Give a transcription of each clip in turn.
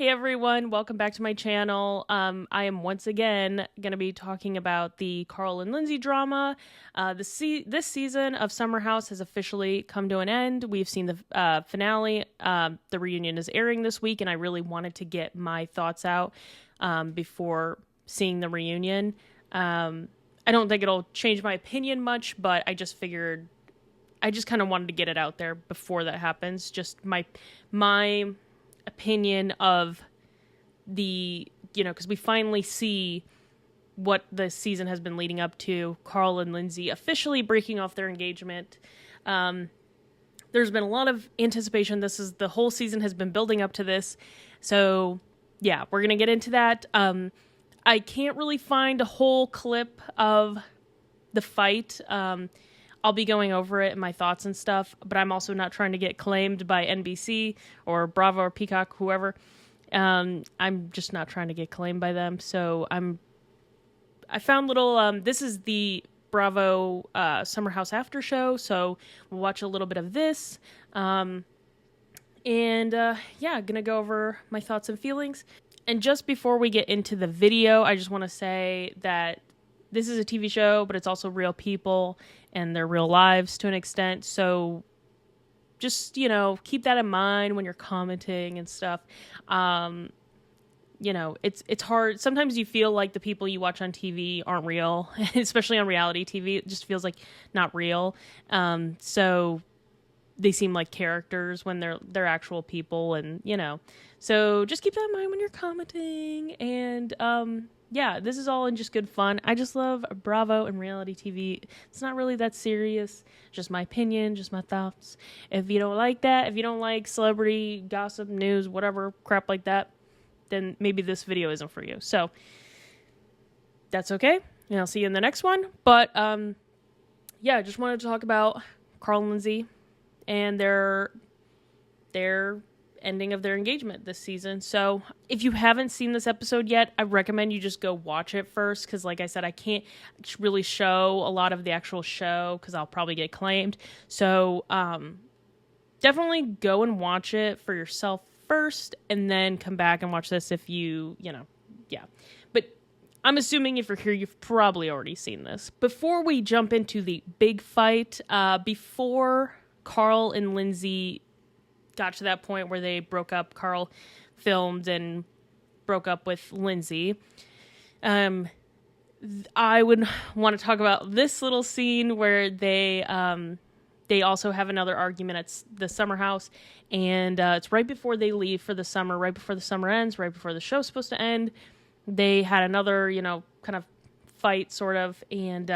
Hey everyone, welcome back to my channel. I am once again going to be talking about the Carl and Lindsay drama. This season of Summer House has officially come to an end. We've seen the finale. The reunion is airing this week, and I really wanted to get my thoughts out before seeing the reunion. I don't think it'll change my opinion much, but I just figured I just kind of wanted to get it out there before that happens. Just my opinion of because we finally see what the season has been leading up to. Carl and Lindsay officially breaking off their engagement. There's been a lot of anticipation. The whole season has been building up to this. So yeah, we're going to get into that. I can't really find a whole clip of the fight. I'll be going over it and my thoughts and stuff, but I'm also not trying to get claimed by NBC or Bravo or Peacock, whoever. I'm just not trying to get claimed by them. So I found little, this is the Bravo Summer House after show. So we'll watch a little bit of this. Yeah, gonna go over my thoughts and feelings. And just before we get into the video, I just want to say that this is a TV show, but it's also real people and their real lives to an extent. So just, keep that in mind when you're commenting and stuff. It's hard. Sometimes you feel like the people you watch on TV aren't real, especially on reality TV. It just feels like not real. So they seem like characters when they're actual people, and so just keep that in mind when you're commenting. And yeah, this is all in just good fun. I just love Bravo and reality TV. It's not really that serious. Just my opinion, just my thoughts. If you don't like that, if you don't like celebrity gossip, news, whatever crap like that, then maybe this video isn't for you. So that's okay. And I'll see you in the next one. But yeah, I just wanted to talk about Carl and Lindsay and their ending of their engagement this season. So if you haven't seen this episode yet, I recommend you just go watch it first, because like I said, I can't really show a lot of the actual show because I'll probably get claimed. So definitely go and watch it for yourself first, and then come back and watch this if yeah. But I'm assuming if you're here, you've probably already seen this. Before we jump into the big fight, before Carl and Lindsay got to that point where they broke up, Carl filmed and broke up with Lindsay. I would want to talk about this little scene where they also have another argument at the summer house, and it's right before they leave for the summer, right before the summer ends, right before the show's supposed to end. They had another, kind of fight, sort of, and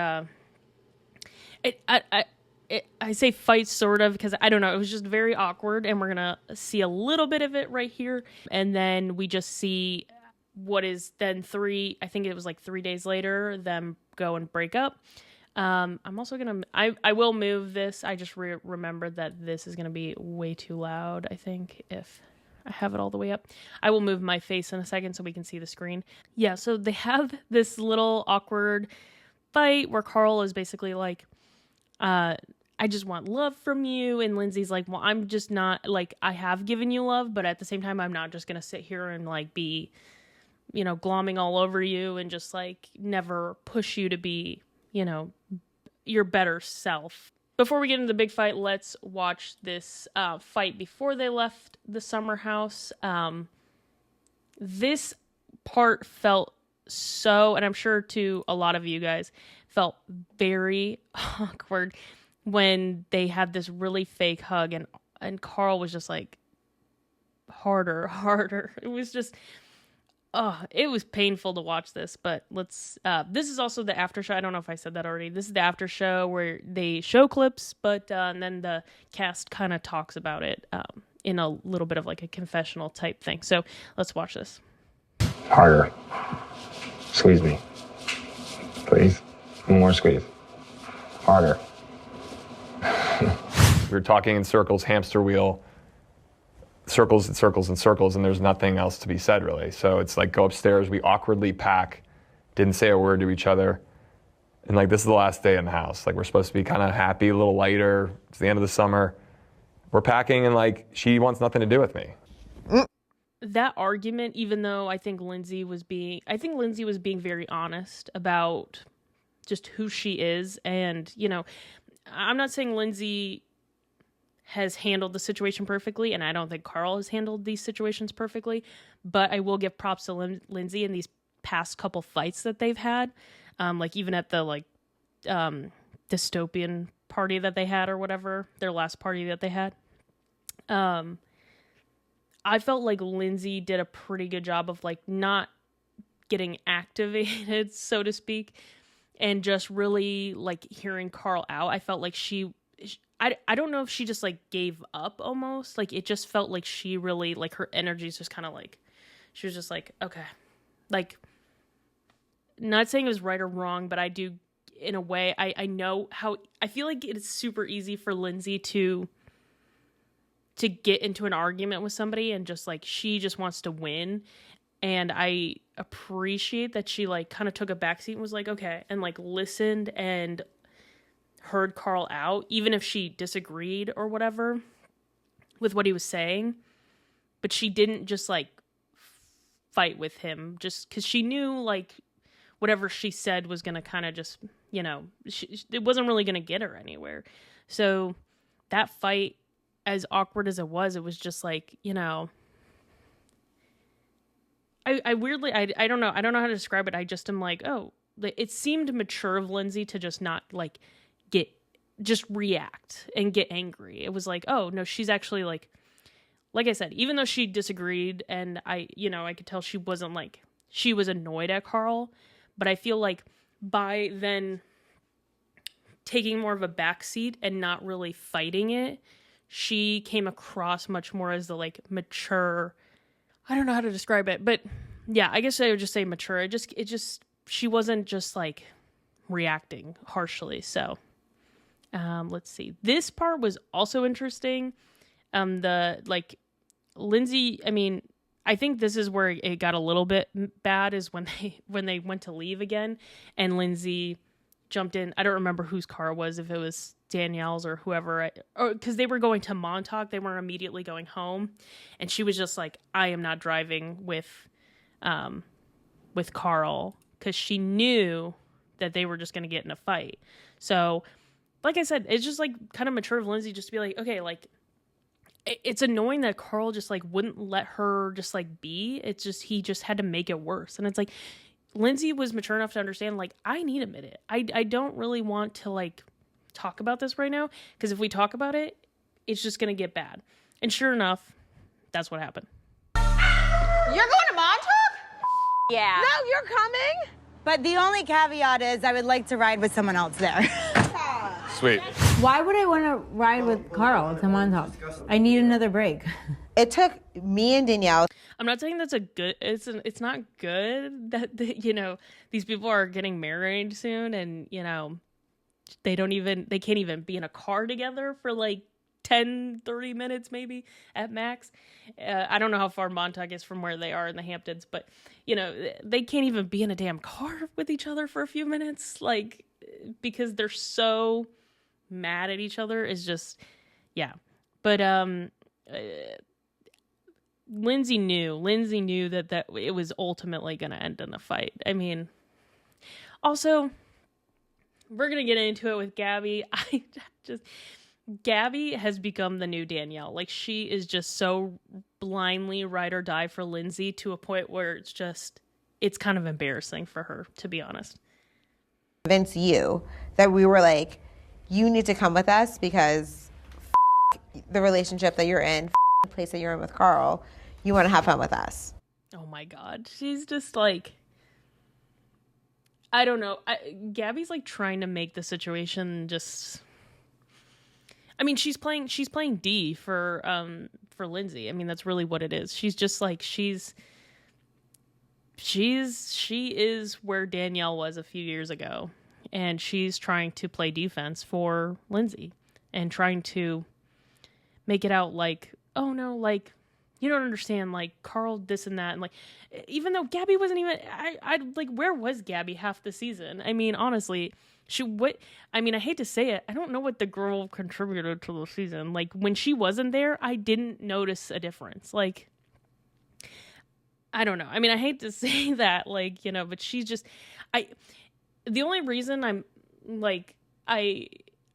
I say fight sort of because I don't know, it was just very awkward, and we're gonna see a little bit of it right here, and then we just see what is then I think it was like 3 days later, them go and break up. I'm also gonna I will move this. I just remembered that this is gonna be way too loud, I think, if I have it all the way up. I will move my face in a second so we can see the screen. Yeah, so they have this little awkward fight where Carl is basically like, I just want love from you. And Lindsay's like, well, I'm just not, like, I have given you love, but at the same time, I'm not just going to sit here and, like, be, glomming all over you and just, like, never push you to be, your better self. Before we get into the big fight, let's watch this fight before they left the summer house. This part felt so, and I'm sure to a lot of you guys, felt very awkward when they had this really fake hug, and Carl was just like, harder. It was just, it was painful to watch this. But let's, this is also the after show. I don't know if I said that already. This is the after show where they show clips, but and then the cast kind of talks about it in a little bit of like a confessional type thing. So let's watch this. Harder. Squeeze me. Please. One more squeeze. Harder. We were talking in circles, hamster wheel, circles and circles and circles, and there's nothing else to be said, really. So it's like, go upstairs, we awkwardly pack, didn't say a word to each other, and like, this is the last day in the house. Like, we're supposed to be kind of happy, a little lighter. It's the end of the summer. We're packing, and like, she wants nothing to do with me. that argument, even though I think Lindsay was being very honest about just who she is. And, I'm not saying Lindsay has handled the situation perfectly, and I don't think Carl has handled these situations perfectly, but I will give props to Lindsay in these past couple fights that they've had. Like even at the dystopian party that they had or whatever, their last party that they had. I felt like Lindsay did a pretty good job of like not getting activated, so to speak, and just really like hearing Carl out. I felt like I don't know if she just like gave up almost. Like it just felt like she really, like her energy's just kind of like, she was just like, okay. Like, not saying it was right or wrong, but I do, in a way, I know how, I feel like it's super easy for Lindsay to get into an argument with somebody and just like, she just wants to win. And I appreciate that she like kind of took a backseat and was like, okay, and like listened and heard Carl out, even if she disagreed or whatever with what he was saying. But she didn't just like fight with him just because she knew like whatever she said was going to kind of just, it wasn't really going to get her anywhere. So that fight, as awkward as it was just like, I weirdly, I don't know how to describe it. I just am like, oh, it seemed mature of Lindsay to just not like just react and get angry. It was like, oh no, she's actually like I said, even though she disagreed and I could tell she wasn't like, she was annoyed at Carl, but I feel like by then taking more of a backseat and not really fighting it, she came across much more as the like mature, I don't know how to describe it, but yeah, I guess I would just say mature. It just she wasn't just like reacting harshly. So let's see. This part was also interesting. The like Lindsay, I mean, I think this is where it got a little bit bad is when they went to leave again and Lindsay jumped in. I don't remember whose car it was, if it was Danielle's or whoever, because they were going to Montauk. They weren't immediately going home. And she was just like, I am not driving with Carl, because she knew that they were just going to get in a fight. So, like I said, it's just like kind of mature of Lindsay just to be like, okay, like, it's annoying that Carl just like wouldn't let her just like be. It's just, he just had to make it worse. And it's like, Lindsay was mature enough to understand, like, I need a minute. I don't really want to, like, talk about this right now, because if we talk about it, it's just going to get bad. And sure enough, that's what happened. You're going to Montauk? Yeah. No, you're coming? But the only caveat is I would like to ride with someone else there. Sweet. Why would I want to ride with Carl to Montauk? I need another break. It took me and Danielle. I'm not saying that's a good, it's not good that, these people are getting married soon and, they can't even be in a car together for like 10, 30 minutes maybe at max. I don't know how far Montauk is from where they are in the Hamptons, but, they can't even be in a damn car with each other for a few minutes, like, because they're so mad at each other is just, yeah. But, Lindsay knew that it was ultimately going to end in a fight. I mean, also, we're going to get into it with Gabby. Gabby has become the new Danielle. Like, she is just so blindly ride or die for Lindsay to a point where it's kind of embarrassing for her, to be honest. Convince you that we were like, you need to come with us because the relationship that you're in, the place that you're in with Carl, you want to have fun with us. Oh my God. She's just like, I don't know. Gabby's like trying to make the situation just, I mean, she's playing D for Lindsay. I mean, that's really what it is. She's just like, she is where Danielle was a few years ago, and she's trying to play defense for Lindsay and trying to make it out like, oh no, like, you don't understand, like, Carl this and that, and like, even though Gabby wasn't even, I like, where was Gabby half the season? I mean, honestly, I hate to say it, I don't know what the girl contributed to the season. Like, when she wasn't there, I didn't notice a difference. Like, I don't know. I mean, I hate to say that, like, you know, but she's just, the only reason I'm like, I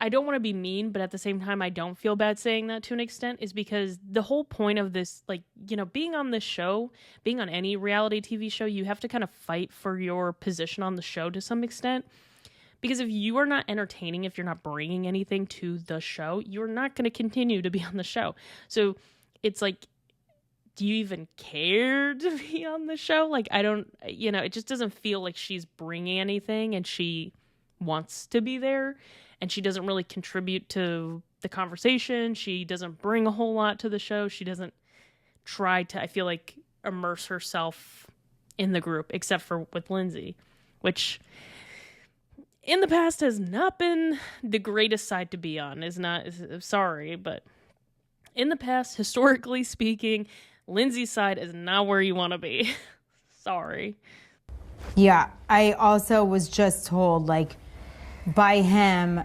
don't want to be mean, but at the same time, I don't feel bad saying that to an extent, is because the whole point of this, like, you know, being on this show, being on any reality TV show, you have to kind of fight for your position on the show to some extent. Because if you are not entertaining, if you're not bringing anything to the show, you're not going to continue to be on the show. So it's like, do you even care to be on the show? Like, I don't, you know, it just doesn't feel like she's bringing anything and she wants to be there. And she doesn't really contribute to the conversation. She doesn't bring a whole lot to the show. She doesn't try to, I feel like, immerse herself in the group, except for with Lindsay, which in the past has not been the greatest side to be on. Sorry, but in the past, historically speaking, Lindsay's side is not where you want to be. Sorry. Yeah, I also was just told, like, by him,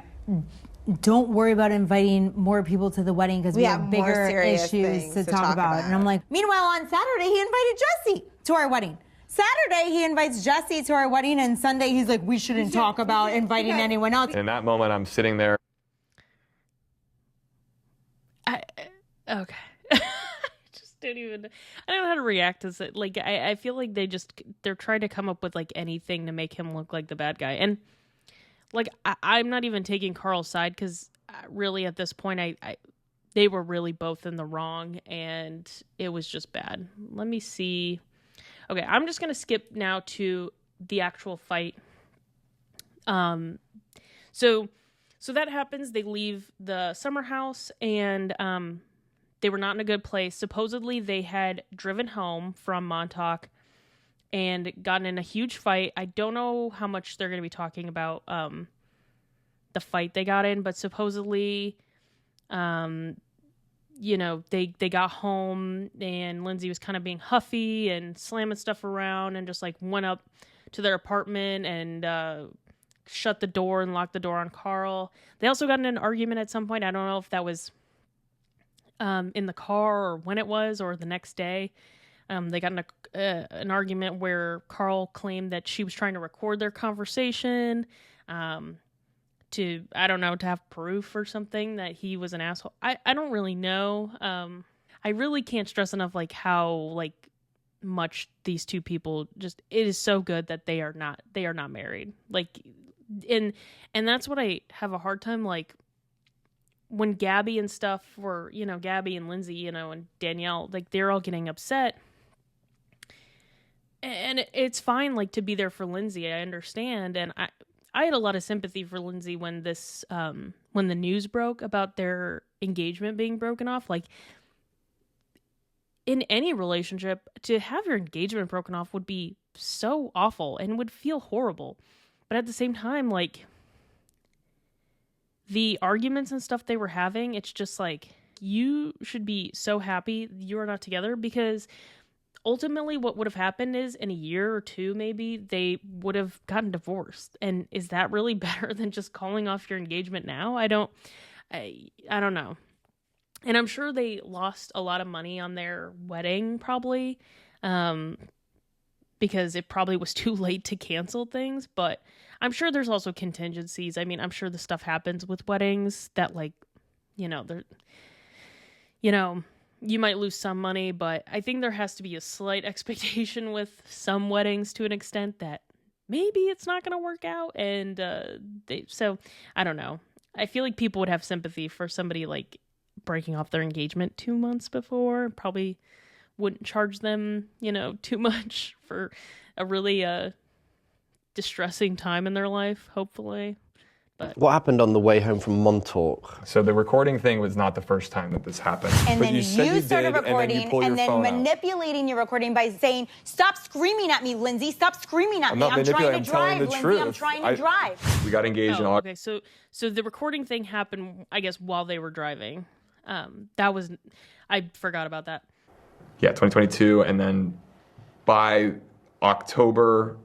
don't worry about inviting more people to the wedding because we have bigger issues to talk about. And I'm like, meanwhile, on Saturday, he invited Jesse to our wedding. Saturday, he invites Jesse to our wedding, and Sunday, he's like, we shouldn't talk about inviting anyone else. In that moment, I'm sitting there. Okay. I don't know how to react to it. Like, I feel like they're trying to come up with, like, anything to make him look like the bad guy. And, like, I'm not even taking Carl's side because really at this point, they were really both in the wrong and it was just bad. Let me see. Okay, I'm just going to skip now to the actual fight. So that happens. They leave the summer house and they were not in a good place. Supposedly, they had driven home from Montauk and gotten in a huge fight. I don't know how much they're going to be talking about the fight they got in, but supposedly, you know, they got home and Lindsay was kind of being huffy and slamming stuff around and just like went up to their apartment and shut the door and locked the door on Carl. They also got in an argument at some point. I don't know if that was in the car or when it was or the next day. They got in an argument where Carl claimed that she was trying to record their conversation to have proof or something that he was an asshole. I don't really know. I really can't stress enough like how like much these two people just, it is so good that they are not married. Like, and that's what I have a hard time, like, when Gabby and stuff were, you know, Gabby and Lindsay, you know, and Danielle, like, they're all getting upset. And it's fine, like, to be there for Lindsay. I understand. And I had a lot of sympathy for Lindsay when this, when the news broke about their engagement being broken off. Like, in any relationship, to have your engagement broken off would be so awful and would feel horrible. But at the same time, like, the arguments and stuff they were having, it's just like, you should be so happy you are not together, because ultimately what would have happened is in a year or two, maybe they would have gotten divorced. And is that really better than just calling off your engagement now? I don't know. And I'm sure they lost a lot of money on their wedding probably, because it probably was too late to cancel things, but I'm sure there's also contingencies. I mean, I'm sure the stuff happens with weddings that, like, you know, you might lose some money, but I think there has to be a slight expectation with some weddings to an extent that maybe it's not going to work out. And so I don't know. I feel like people would have sympathy for somebody like breaking off their engagement 2 months before. Probably wouldn't charge them, you know, too much for a really distressing time in their life, hopefully. But what happened on the way home from Montauk? So the recording thing was not the first time that this happened. And but then you started recording and then manipulating your recording by saying, "Stop screaming at me, Lindsay. Stop screaming at me. I'm trying to drive, Lindsay. I'm trying to drive." We got engaged in August. Okay, so the recording thing happened, I guess, while they were driving. I forgot about that. Yeah, 2022, and then by October,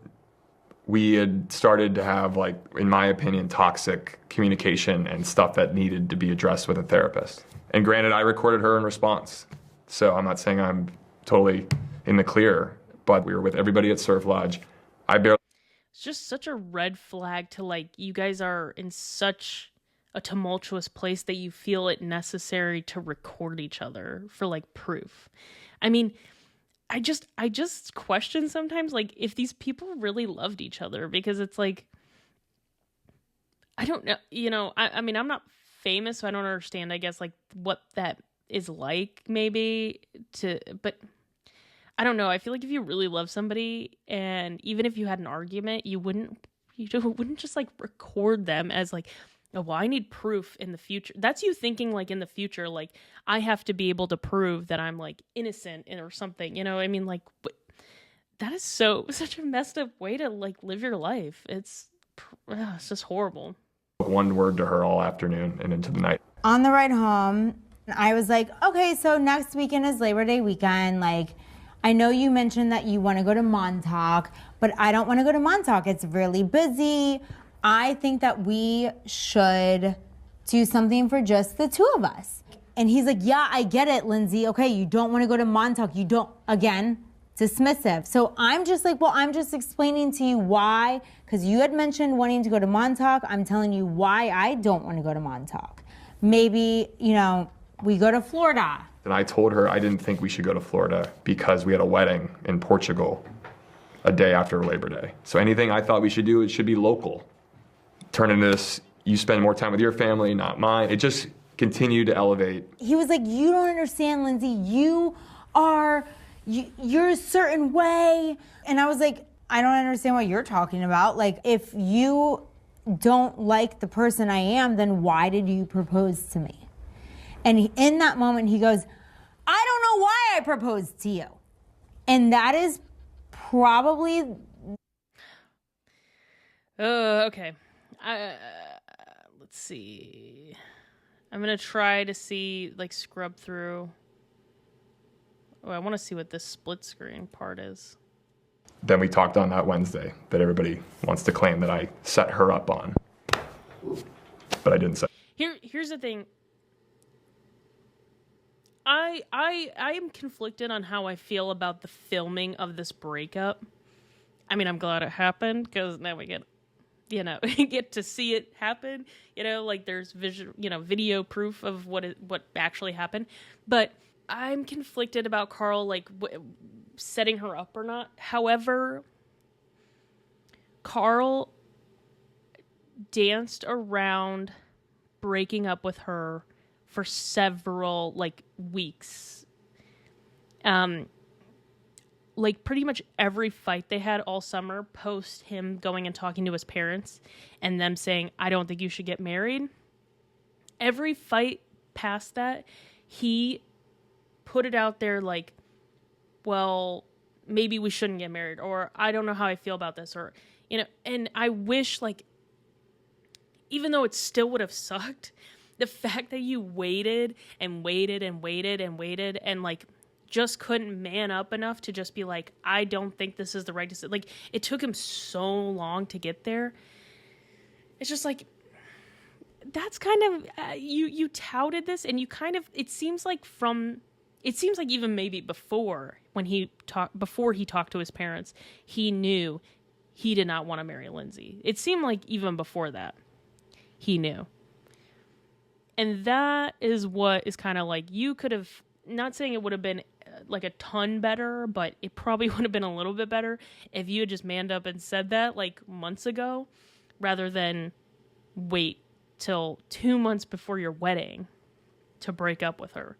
we had started to have, like, in my opinion, toxic communication and stuff that needed to be addressed with a therapist. And granted, I recorded her in response, so I'm not saying I'm totally in the clear, but we were with everybody at Surf Lodge. It's just such a red flag to, like, you guys are in such a tumultuous place that you feel it necessary to record each other for, like, proof. I mean, I just question sometimes, like, if these people really loved each other, because it's like, I don't know, you know, I mean, I'm not famous, so I don't understand, I guess, like, what that is like, maybe, but I don't know. I feel like if you really love somebody, and even if you had an argument, you wouldn't just, like, record them as, like, oh, well, I need proof in the future. That's you thinking, like, in the future, like, I have to be able to prove that I'm, like, innocent or something, you know? I mean, like, that is such a messed up way to, like, live your life. It's just horrible. One word to her all afternoon and into the night. On the ride home, I was like, okay, so next weekend is Labor Day weekend. Like, I know you mentioned that you want to go to Montauk, but I don't want to go to Montauk. It's really busy. I think that we should do something for just the two of us. And he's like, yeah, I get it, Lindsay. Okay, you don't want to go to Montauk. You don't, again, dismissive. So I'm just like, well, I'm just explaining to you why, because you had mentioned wanting to go to Montauk. I'm telling you why I don't want to go to Montauk. Maybe, you know, we go to Florida. And I told her I didn't think we should go to Florida because we had a wedding in Portugal a day after Labor Day. So anything I thought we should do, it should be local. Turn into this, you spend more time with your family, not mine. It just continued to elevate. He was like, you don't understand, Lindsay. You're a certain way. And I was like, I don't understand what you're talking about. Like, if you don't like the person I am, then why did you propose to me? And in that moment, he goes, I don't know why I proposed to you. And that is probably... Okay. Let's see. I'm going to try to see, like, scrub through. Oh, I want to see what this split screen part is. Then we talked on that Wednesday that everybody wants to claim that I set her up on. But I didn't say. Here's the thing. I am conflicted on how I feel about the filming of this breakup. I mean, I'm glad it happened because now we get, you know, get to see it happen. You know, like there's video proof of what actually happened. But I'm conflicted about Carl, like setting her up or not. However, Carl danced around breaking up with her for several, like, weeks. Like, pretty much every fight they had all summer, post him going and talking to his parents and them saying, I don't think you should get married. Every fight past that, he put it out there like, well, maybe we shouldn't get married, or I don't know how I feel about this, or, you know, and I wish, like, even though it still would have sucked, the fact that you waited and waited and waited and waited and, like, just couldn't man up enough to just be like, I don't think this is the right decision. Like, it took him so long to get there. It's just like, that's kind of, you touted this, and you kind of, it seems like even maybe before he talked to his parents, he knew he did not want to marry Lindsay. It seemed like even before that, he knew. And that is what is kind of like, you could have, not saying it would have been like a ton better, but it probably would have been a little bit better if you had just manned up and said that like months ago, rather than wait till 2 months before your wedding to break up with her.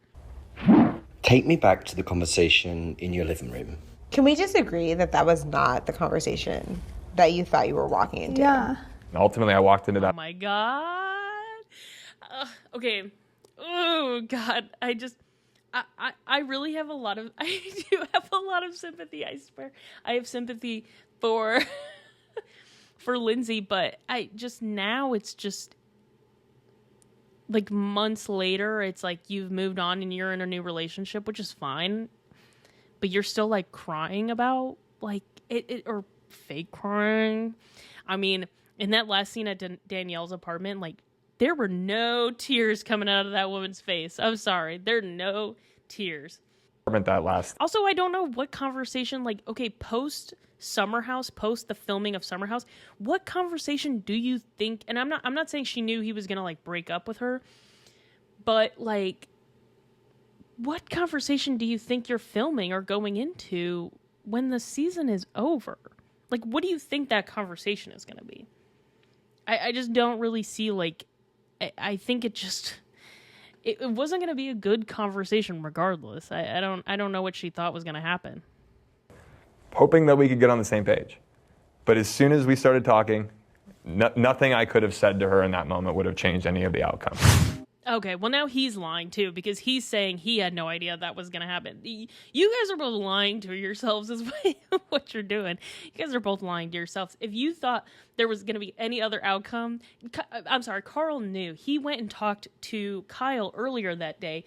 Take me back to the conversation in your living room. Can we just agree that that was not the conversation that you thought you were walking into? Yeah. And ultimately, I walked into that. Oh my God. Okay. Oh God. I really have I do have a lot of sympathy, I swear. I have sympathy for Lindsay, but now it's just like months later, it's like you've moved on and you're in a new relationship, which is fine, but you're still like crying about like it or fake crying. I mean, in that last scene at Danielle's apartment, like, there were no tears coming out of that woman's face. I'm sorry. There are no tears. that last. Also, I don't know what conversation, like, okay, post Summer House, post the filming of Summer House, what conversation do you think, and I'm not saying she knew he was gonna like break up with her, but like, what conversation do you think you're filming or going into when the season is over? Like, what do you think that conversation is gonna be? I just don't really see, like, I think it wasn't going to be a good conversation regardless. I don't know what she thought was going to happen. Hoping that we could get on the same page. But as soon as we started talking, nothing I could have said to her in that moment would have changed any of the outcome. Okay, well now he's lying too, because he's saying he had no idea that was going to happen. You guys are both lying to yourselves is what you're doing. You guys are both lying to yourselves. If you thought there was going to be any other outcome, I'm sorry, Carl knew. He went and talked to Kyle earlier that day,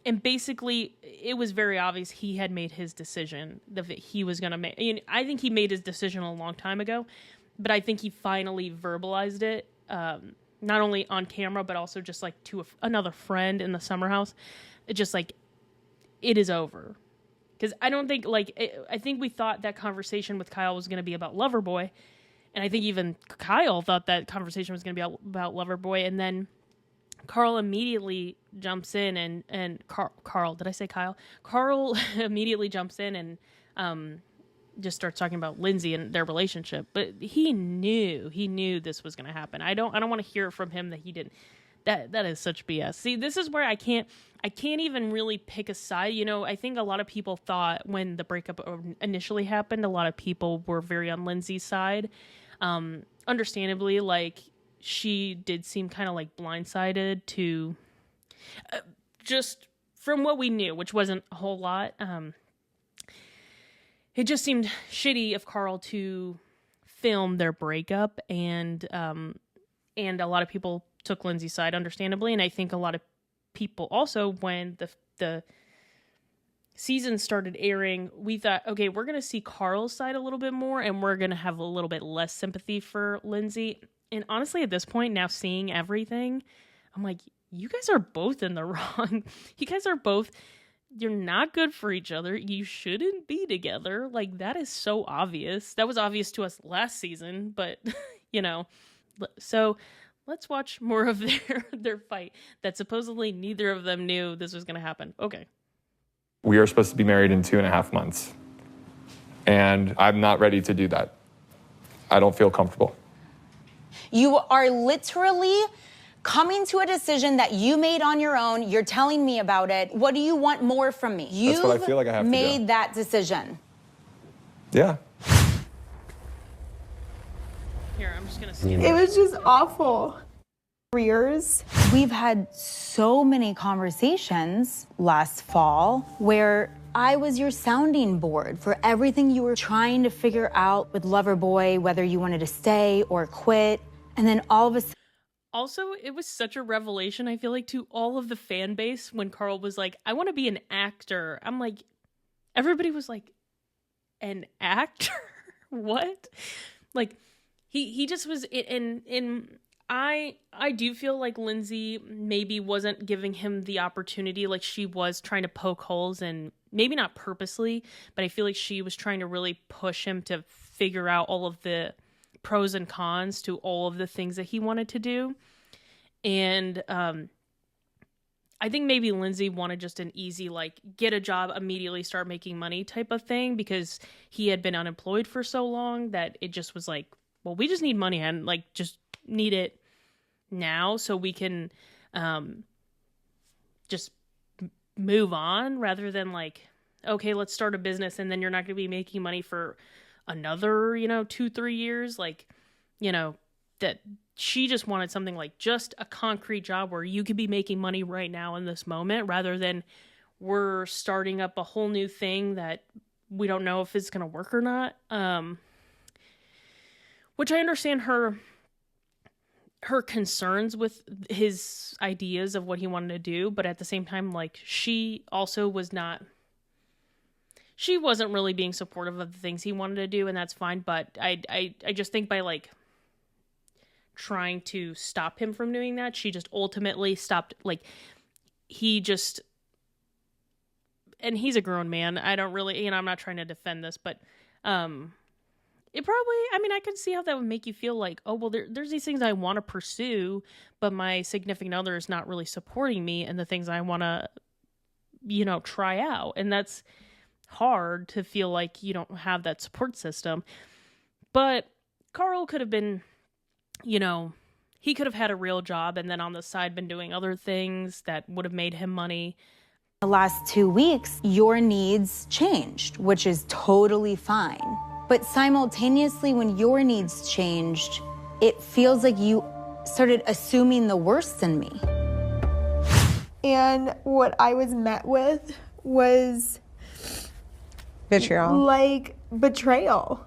and basically it was very obvious he had made his decision that he was going to make. I think he made his decision a long time ago, but I think he finally verbalized it. Not only on camera, but also just like to another friend in the summer house. It's just like, it is over. Because I don't think, like, I think we thought that conversation with Kyle was going to be about Loverboy. And I think even Kyle thought that conversation was going to be about Loverboy. And then Carl immediately jumps in and Carl, did I say Kyle? Carl immediately jumps in and just starts talking about Lindsay and their relationship, but he knew this was going to happen. I don't want to hear from him that he didn't. That is such BS. See, this is where I can't even really pick a side. I think a lot of people thought when the breakup initially happened, a lot of people were very on Lindsay's side. Understandably, like, she did seem kind of like blindsided to just from what we knew, which wasn't a whole lot. It just seemed shitty of Carl to film their breakup, and a lot of people took Lindsay's side, understandably, and I think a lot of people also, when the season started airing, we thought, okay, we're going to see Carl's side a little bit more, and we're going to have a little bit less sympathy for Lindsay. And honestly, at this point, now seeing everything, I'm like, you guys are both in the wrong. You guys are both... You're not good for each other. You shouldn't be together. Like, that is so obvious. That was obvious to us last season, but, So, let's watch more of their fight that supposedly neither of them knew this was going to happen. Okay. We are supposed to be married in 2.5 months. And I'm not ready to do that. I don't feel comfortable. You are literally... coming to a decision that you made on your own. You're telling me about it. What do you want more from me? That's what I feel like I have to do. You've made that decision. Yeah. Here, I'm just going to see. It was just awful. Years. We've had so many conversations last fall where I was your sounding board for everything you were trying to figure out with Loverboy, whether you wanted to stay or quit. And then all of a sudden, also, it was such a revelation, I feel like, to all of the fan base when Carl was like, I want to be an actor. I'm like, everybody was like, an actor? What? Like, he just was, and I do feel like Lindsay maybe wasn't giving him the opportunity, like she was trying to poke holes, and maybe not purposely, but I feel like she was trying to really push him to figure out all of the pros and cons to all of the things that he wanted to do. And I think maybe Lindsay wanted just an easy, like, get a job, immediately start making money type of thing, because he had been unemployed for so long that it just was like, well, we just need money and, like, just need it now so we can just move on, rather than like, okay, let's start a business and then you're not going to be making money for another, 2-3 years. Like, that she just wanted something like just a concrete job where you could be making money right now in this moment, rather than we're starting up a whole new thing that we don't know if it's going to work or not. Which I understand her concerns with his ideas of what he wanted to do, but at the same time, like, she also she wasn't really being supportive of the things he wanted to do, and that's fine. But I just think by, like, trying to stop him from doing that, she just ultimately stopped. Like, he just and he's a grown man. I don't really, I'm not trying to defend this, but it probably, I could see how that would make you feel like, oh, well, there's these things I want to pursue, but my significant other is not really supporting me and the things I want to, try out. And that's hard to feel like you don't have that support system. But Carl could have been, he could have had a real job and then on the side been doing other things that would have made him money. The last 2 weeks, your needs changed, which is totally fine. But simultaneously, when your needs changed, it feels like you started assuming the worst in me. And what I was met with was vitriol. Like betrayal.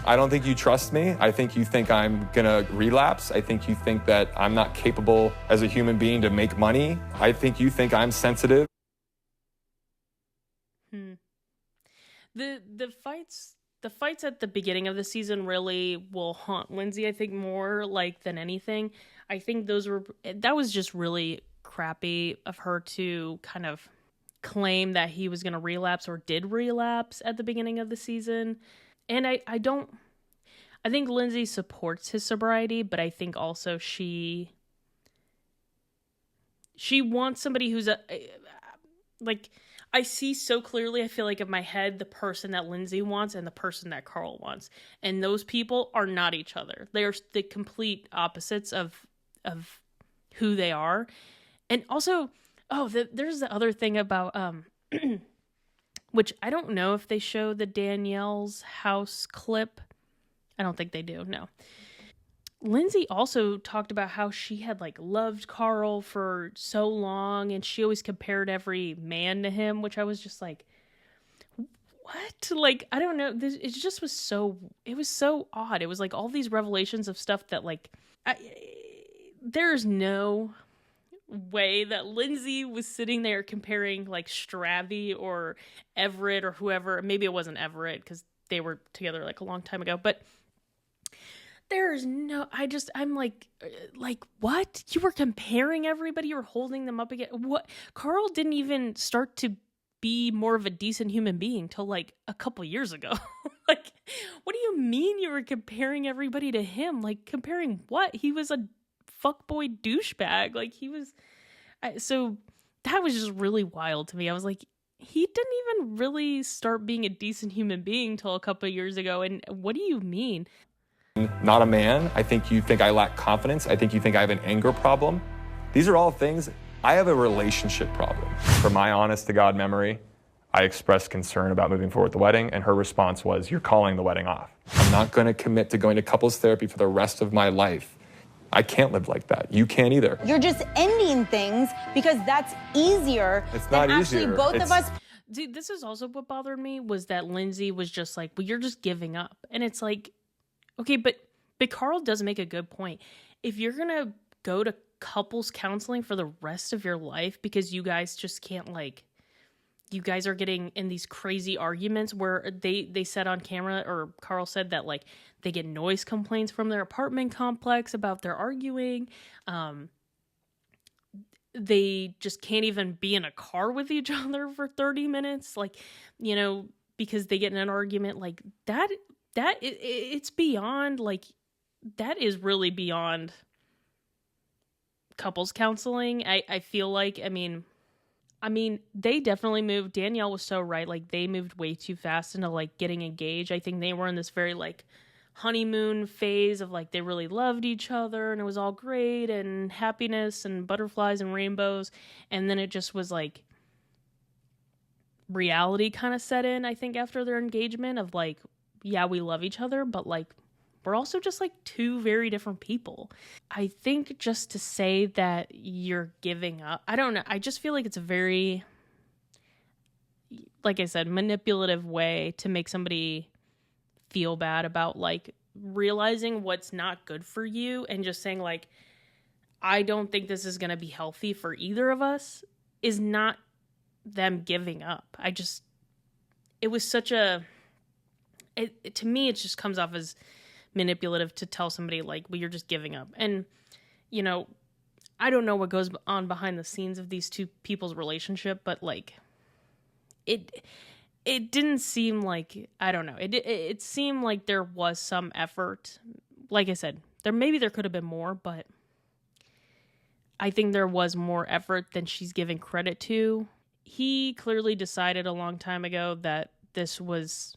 I don't think you trust me. I think you think I'm gonna relapse. I think you think that I'm not capable as a human being to make money. I think you think I'm sensitive. The fights at the beginning of the season really will haunt Lindsay, I think, more than anything. I think that was just really crappy of her to kind of claim that he was going to relapse or did relapse at the beginning of the season. And I think Lindsay supports his sobriety, but I think also she wants somebody who's I see so clearly, I feel like in my head, the person that Lindsay wants and the person that Carl wants. And those people are not each other. They are the complete opposites of who they are. And also, there's the other thing about, which I don't know if they show the Danielle's house clip. I don't think they do, no. Lindsay also talked about how she had loved Carl for so long and she always compared every man to him, which I was just like, what? I don't know. It just was it was so odd. It was all these revelations of stuff that there's no way that Lindsay was sitting there comparing Stravi or Everett or whoever. Maybe it wasn't Everett because they were together a long time ago, but there's no, I'm like, what? You were comparing everybody? You were holding them up again? What? Carl didn't even start to be more of a decent human being till a couple years ago. What do you mean you were comparing everybody to him? Comparing what? He was a fuckboy douchebag. He was, so that was just really wild to me. I was like, he didn't even really start being a decent human being till a couple of years ago. And what do you mean? Not a man. I think you think I lack confidence. I think you think I have an anger problem. These are all things. I have a relationship problem. From my honest to God memory, I expressed concern about moving forward with the wedding, and her response was, "You're calling the wedding off." I'm not going to commit to going to couples therapy for the rest of my life. I can't live like that. You can't either. You're just ending things because that's easier. It's not easier. Both of us. Dude, this is also what bothered me was that Lindsay was just like, well, you're just giving up. And it's like, okay, but Carl does make a good point. If you're going to go to couples counseling for the rest of your life because you guys just can't you guys are getting in these crazy arguments where they said on camera, or Carl said that they get noise complaints from their apartment complex about their arguing. They just can't even be in a car with each other for 30 minutes, because they get in an argument that. It's beyond, that is really beyond couples counseling. I feel like, I mean, they definitely moved. Danielle was so right. They moved way too fast into getting engaged. I think they were in this very honeymoon phase of they really loved each other and it was all great and happiness and butterflies and rainbows. And then it just was reality kind of set in, I think, after their engagement of yeah, we love each other, but we're also just two very different people. I think just to say that you're giving up, I don't know. I just feel like it's a very, like I said, manipulative way to make somebody feel bad about realizing what's not good for you and just saying I don't think this is going to be healthy for either of us is not them giving up. It was such a, to me, it just comes off as manipulative to tell somebody well, you're just giving up. And, I don't know what goes on behind the scenes of these two people's relationship, but it didn't seem like, I don't know. It seemed like there was some effort. Like I said, there could have been more, but I think there was more effort than she's giving credit to. He clearly decided a long time ago that this was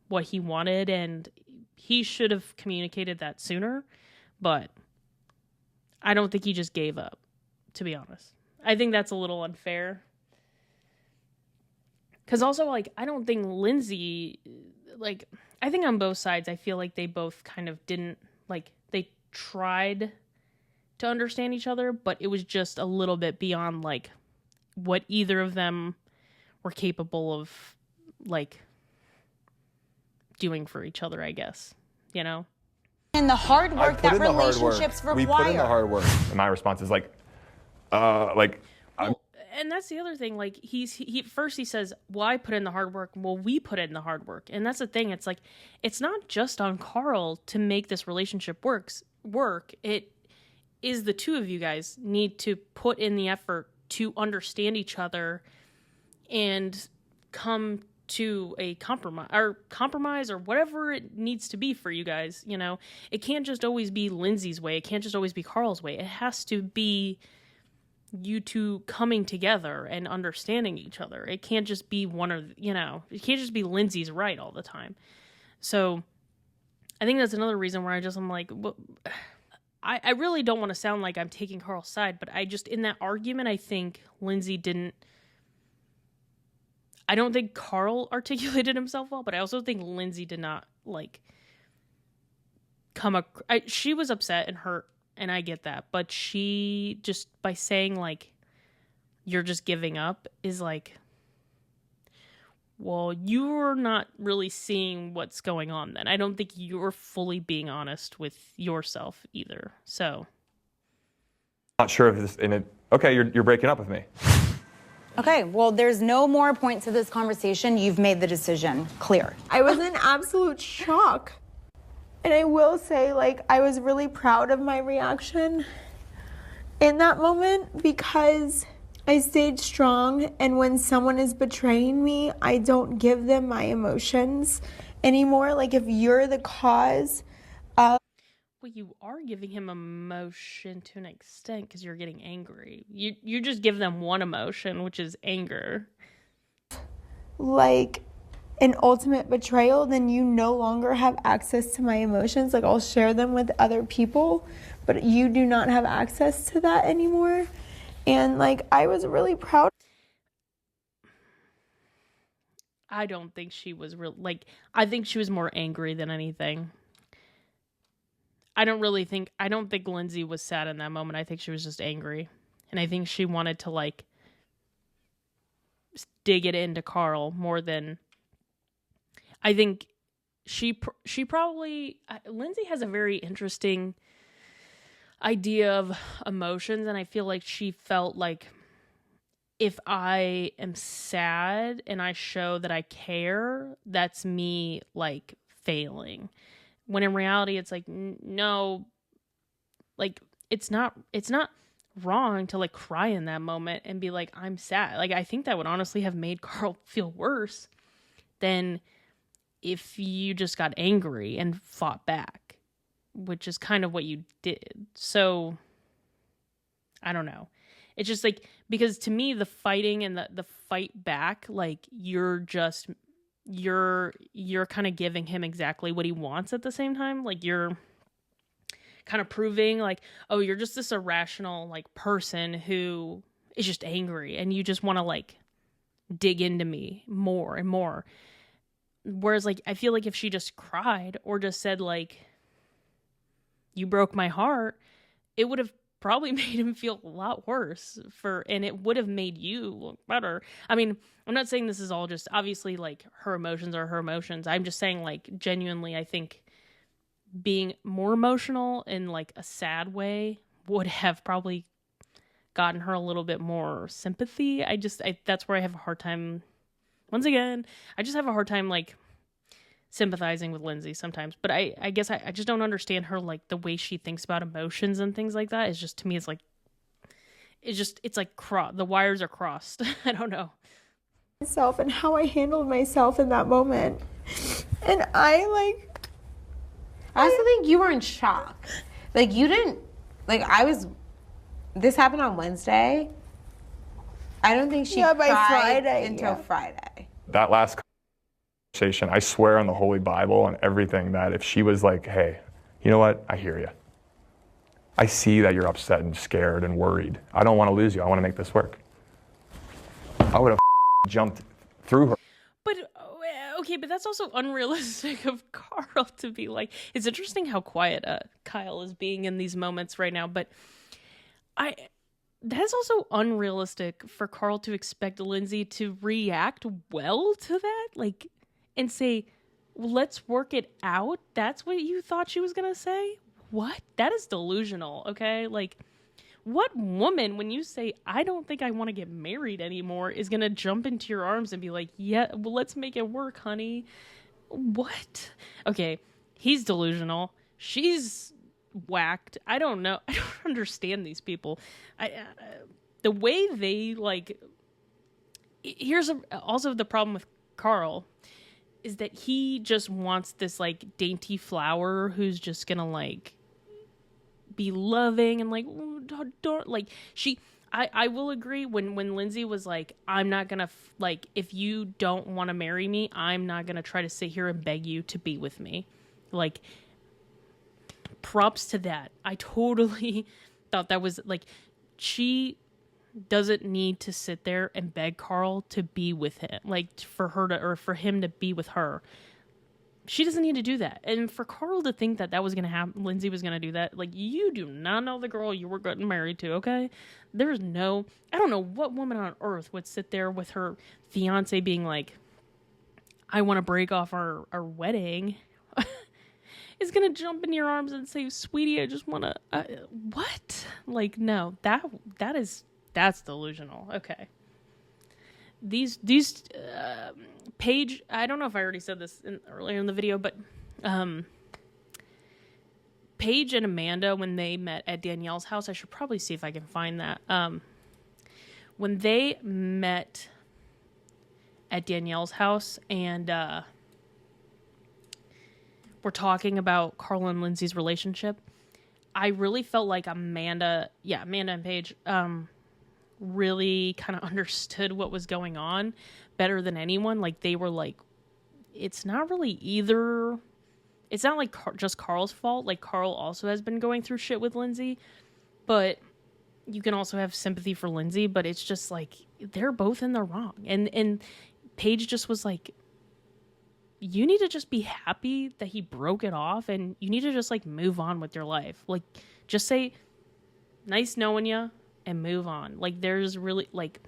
what he wanted, and he should have communicated that sooner, but I don't think he just gave up, to be honest. I think that's a little unfair. Because also, like, I don't think Lindsay, like, I think on both sides, I feel like they both kind of didn't, like, they tried to understand each other, but it was just a little bit beyond, like, what either of them were capable of, like, doing for each other, I guess, you know? And the hard work that relationships require. We put in the hard work. And my response is like, and that's the other thing. Like he first he says, "Well, I put in the hard work." Well, we put in the hard work, and that's the thing. It's like it's not just on Carl to make this relationship work. It is the two of you guys need to put in the effort to understand each other and come to a compromise or whatever it needs to be for you guys. You know, it can't just always be Lindsay's way. It can't just always be Carl's way. It has to be you two coming together and understanding each other. It can't just be it can't just be Lindsay's right all the time. So I think that's another reason where I'm like, well, I really don't want to sound like I'm taking Carl's side, but I just, in that argument, I think Lindsay didn't, I don't think Carl articulated himself well, but I also think Lindsay did not, like, she was upset and hurt, and I get that, but she just, by saying, like, you're just giving up, is like, well, you're not really seeing what's going on then. I don't think you're fully being honest with yourself either, so. Not sure if this, okay, you're breaking up with me. Okay, well, there's no more points to this conversation. You've made the decision clear. I was in absolute shock. And I will say, like, I was really proud of my reaction in that moment because I stayed strong. And when someone is betraying me, I don't give them my emotions anymore. Like, if you're the cause of... Well, you are giving him emotion to an extent because you're getting angry. You just give them one emotion, which is anger. Like an ultimate betrayal, then you no longer have access to my emotions. Like, I'll share them with other people, but you do not have access to that anymore. And, like, I was really proud. I don't think she was I think she was more angry than anything. I don't think Lindsay was sad in that moment. I think she was just angry. And I think she wanted to, like, dig it into Carl more than... I think she probably... Lindsay has a very interesting idea of emotions, and I feel like she felt like if I am sad and I show that I care, that's me, like, failing. When in reality, it's like, no, like, it's not wrong to, like, cry in that moment and be like, I'm sad. Like, I think that would honestly have made Carl feel worse than if you just got angry and fought back, which is kind of what you did. So, I don't know. It's just like, because to me, the fighting and the fight back, like, you're kind of giving him exactly what he wants at the same time. Like, you're kind of proving, like, oh, you're just this irrational, like, person who is just angry and you just want to, like, dig into me more and more. Whereas, like, I feel like if she just cried or just said, like, you broke my heart, it would have probably made him feel a lot worse and it would have made you look better. I mean, I'm not saying this is all just, obviously, like, her emotions are her emotions. I'm just saying, like, genuinely, I think being more emotional in, like, a sad way would have probably gotten her a little bit more sympathy. That's where I have a hard time. Once again, I just have a hard time, like, sympathizing with Lindsay sometimes. But I guess I just don't understand her, like, the way she thinks about emotions and things like that. It's just, to me, it's like the wires are crossed. I don't know. myself and how I handled myself in that moment. And I also think you were in shock. Like, you didn't, like, this happened on Wednesday. I don't think she by cried Friday, until Friday. That last conversation, I swear on the Holy Bible and everything that if she was like, hey, you know what? I hear you. I see that you're upset and scared and worried. I don't want to lose you. I want to make this work. I would have jumped through her. But, okay, but that's also unrealistic of Carl to be like. It's interesting how quiet Kyle is being in these moments right now, but that's also unrealistic for Carl to expect Lindsay to react well to that, like, and say, well, let's work it out. That's what you thought she was going to say? What? That is delusional, okay? Like, what woman, when you say, I don't think I want to get married anymore, is going to jump into your arms and be like, yeah, well, let's make it work, honey? What? Okay, he's delusional. She's whacked. I don't know. I don't understand these people. The way they, like, here's also the problem with Carl is that he just wants this, like, dainty flower who's just gonna, like, be loving and, like, don't like, I will agree when Lindsay was like, I'm not gonna like, if you don't want to marry me, I'm not gonna try to sit here and beg you to be with me. Like, props to that. I totally thought that was, like, she doesn't need to sit there and beg Carl to be with him, like, for her to, or for him to be with her. She doesn't need to do that. And for Carl to think that was going to happen, Lindsay was going to do that, like, you do not know the girl you were getting married to, okay? There's no, I don't know what woman on earth would sit there with her fiance being like, I want to break off our wedding. Is going to jump in your arms and say, sweetie, I just want to, what? Like, no, that's delusional. Okay. These Paige, I don't know if I already said this earlier in the video, but Paige and Amanda, when they met at Danielle's house, I should probably see if I can find that. When they met at Danielle's house and we're talking about Carl and Lindsay's relationship, I really felt like Amanda and Paige really kind of understood what was going on better than anyone. Like, they were like, it's not really either, it's not like just Carl's fault. Like, Carl also has been going through shit with Lindsay, but you can also have sympathy for Lindsay, but it's just like, they're both in the wrong. And Paige just was like, you need to just be happy that he broke it off, and you need to just, like, move on with your life. Like, just say, nice knowing you, and move on. Like, there's really, like,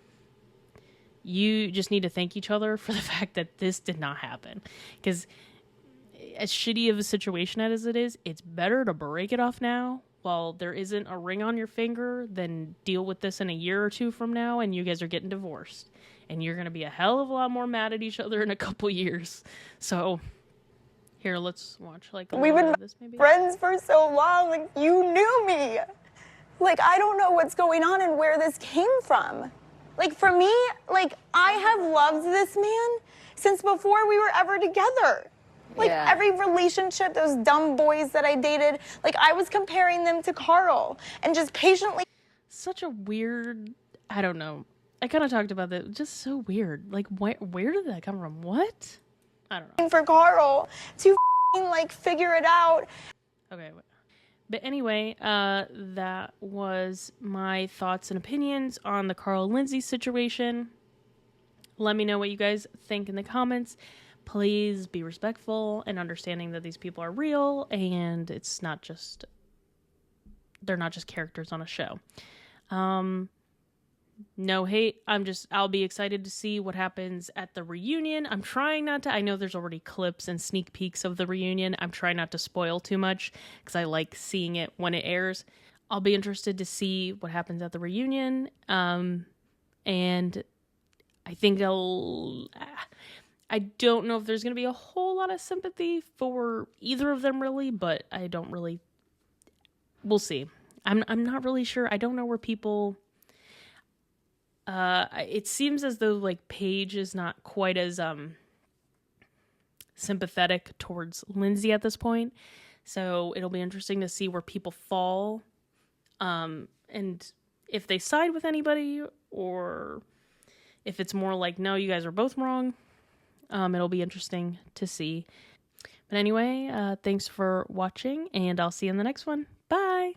you just need to thank each other for the fact that this did not happen. Because as shitty of a situation as it is, it's better to break it off now while there isn't a ring on your finger than deal with this in a year or two from now and you guys are getting divorced. And you're going to be a hell of a lot more mad at each other in a couple years. So, here, let's watch, like, we've been this, maybe. Friends for so long. Like, you knew me. Like, I don't know what's going on and where this came from. Like, for me, like, I have loved this man since before we were ever together. Like, every relationship, those dumb boys that I dated, like, I was comparing them to Carl and just patiently. Such a weird, I don't know. I kind of talked about that. Just so weird. Like, where did that come from? What? I don't know. For Carl to like figure it out. Okay. But anyway, that was my thoughts and opinions on the Carl and Lindsay situation. Let me know what you guys think in the comments. Please be respectful and understanding that these people are real and it's not just, they're not just characters on a show. No hate. I'll be excited to see what happens at the reunion. I'm trying not to, I know there's already clips and sneak peeks of the reunion. I'm trying not to spoil too much because I like seeing it when it airs. I'll be interested to see what happens at the reunion. And I think I don't know if there's going to be a whole lot of sympathy for either of them really, but I don't really, we'll see. I'm not really sure. I don't know where people, It seems as though like Paige is not quite as sympathetic towards Lindsay at this point. So it'll be interesting to see where people fall, and if they side with anybody, or if it's more like, no, you guys are both wrong. It'll be interesting to see. But anyway, thanks for watching, and I'll see you in the next one. Bye!